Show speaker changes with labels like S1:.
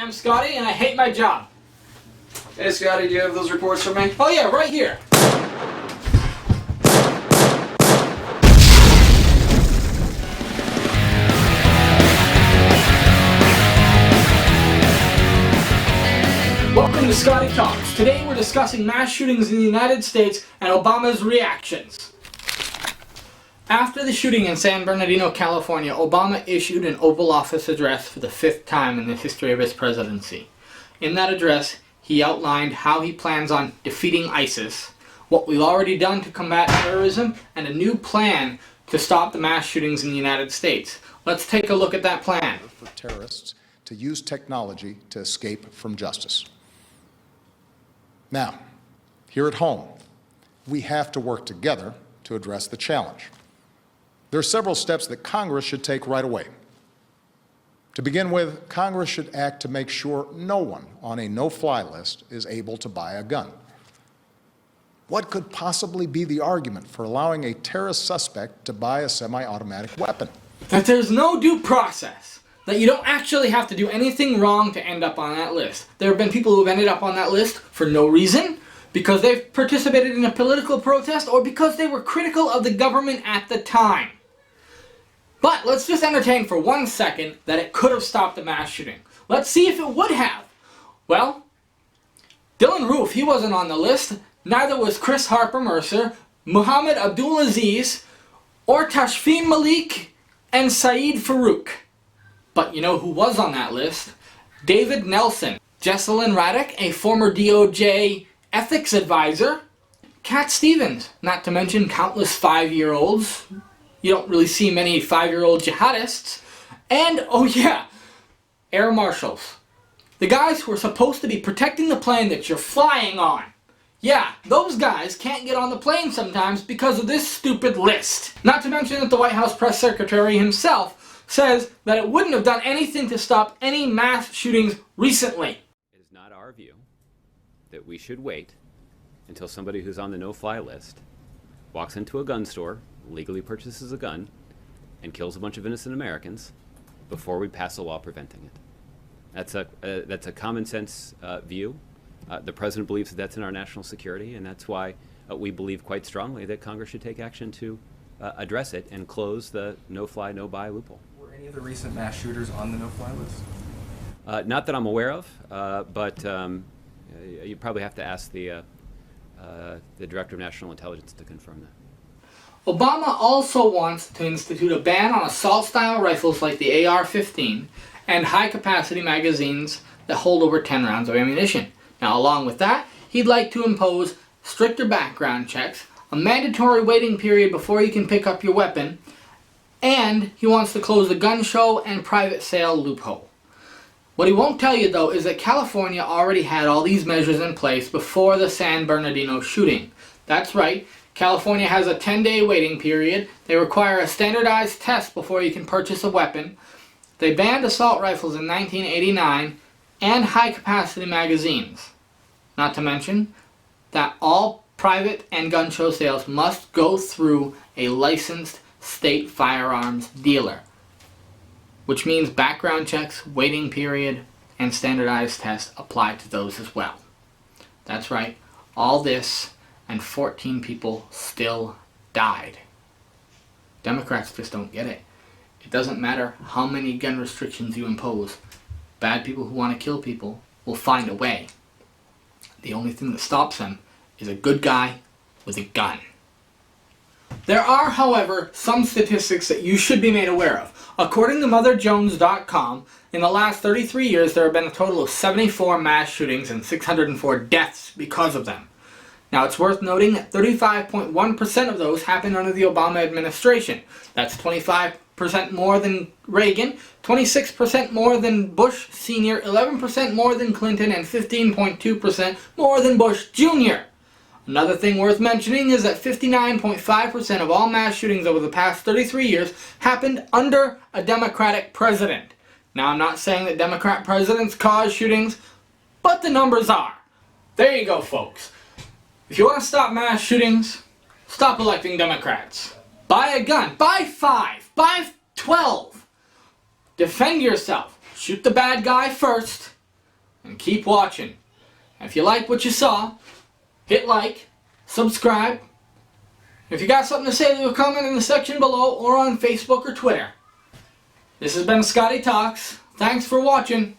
S1: I'm Scotty, and I hate my job.
S2: Hey Scotty, do you have those reports for me?
S1: Oh yeah, right here. Welcome to Scotty Talkz. Today we're discussing mass shootings in the United States and Obama's reactions. After the shooting in San Bernardino, California, Obama issued an Oval Office address for the 5th time in the history of his presidency. In that address, he outlined how he plans on defeating ISIS, what we've already done to combat terrorism, and a new plan to stop the mass shootings in the United States. Let's take a look at that plan.
S3: For terrorists to use technology to escape from justice. Now, here at home, we have to work together to address the challenge. There are several steps that Congress should take right away. To begin with, Congress should act to make sure no one on a no-fly list is able to buy a gun. What could possibly be the argument for allowing a terrorist suspect to buy a semi-automatic weapon?
S1: That there's no due process. That you don't actually have to do anything wrong to end up on that list. There have been people who have ended up on that list for no reason, because they've participated in a political protest, or because they were critical of the government at the time. But let's just entertain for 1 second that it could have stopped the mass shooting. Let's see if it would have. Well, Dylan Roof, he wasn't on the list. Neither was Chris Harper Mercer, Muhammad Abdulaziz, or Tashfeen Malik, and Saeed Farouk. But you know who was on that list? David Nelson, Jesselyn Raddick, a former DOJ ethics advisor, Cat Stevens, not to mention countless 5-year-olds. You don't really see many 5-year-old jihadists. And, oh yeah, air marshals. The guys who are supposed to be protecting the plane that you're flying on. Yeah, those guys can't get on the plane sometimes because of this stupid list. Not to mention that the White House press secretary himself says that it wouldn't have done anything to stop any mass shootings recently.
S4: It is not our view that we should wait until somebody who's on the no-fly list walks into a gun store, legally purchases a gun, and kills a bunch of innocent Americans before we pass a law preventing it. That's a common sense view. The president believes that that's in our national security, and that's why we believe quite strongly that Congress should take action to address it and close the no-fly, no-buy loophole.
S5: Were any of the recent mass shooters on the no-fly list?
S4: Not that I'm aware of, but you probably have to ask the Director of National Intelligence to confirm that.
S1: Obama also wants to institute a ban on assault-style rifles like the AR-15 and high-capacity magazines that hold over 10 rounds of ammunition. Now, along with that, he'd like to impose stricter background checks, a mandatory waiting period before you can pick up your weapon, and he wants to close the gun show and private sale loophole. What he won't tell you, though, is that California already had all these measures in place before the San Bernardino shooting. That's right. California has a 10-day waiting period. They require a standardized test before you can purchase a weapon. They banned assault rifles in 1989 and high-capacity magazines. Not to mention that all private and gun show sales must go through a licensed state firearms dealer, which means background checks, waiting period, and standardized tests apply to those as well. That's right, all this and 14 people still died. Democrats just don't get it. It doesn't matter how many gun restrictions you impose. Bad people who want to kill people will find a way. The only thing that stops them is a good guy with a gun. There are, however, some statistics that you should be made aware of. According to MotherJones.com, in the last 33 years there have been a total of 74 mass shootings and 604 deaths because of them. Now, it's worth noting that 35.1% of those happened under the Obama administration. That's 25% more than Reagan, 26% more than Bush Sr., 11% more than Clinton, and 15.2% more than Bush Jr. Another thing worth mentioning is that 59.5% of all mass shootings over the past 33 years happened under a Democratic president. Now, I'm not saying that Democrat presidents cause shootings, but the numbers are. There you go, folks. If you want to stop mass shootings, stop electing Democrats. Buy a gun. Buy 5. Buy 12. Defend yourself. Shoot the bad guy first, and keep watching. And if you like what you saw, hit like, subscribe. If you got something to say, leave a comment in the section below or on Facebook or Twitter. This has been Scotty Talkz. Thanks for watching.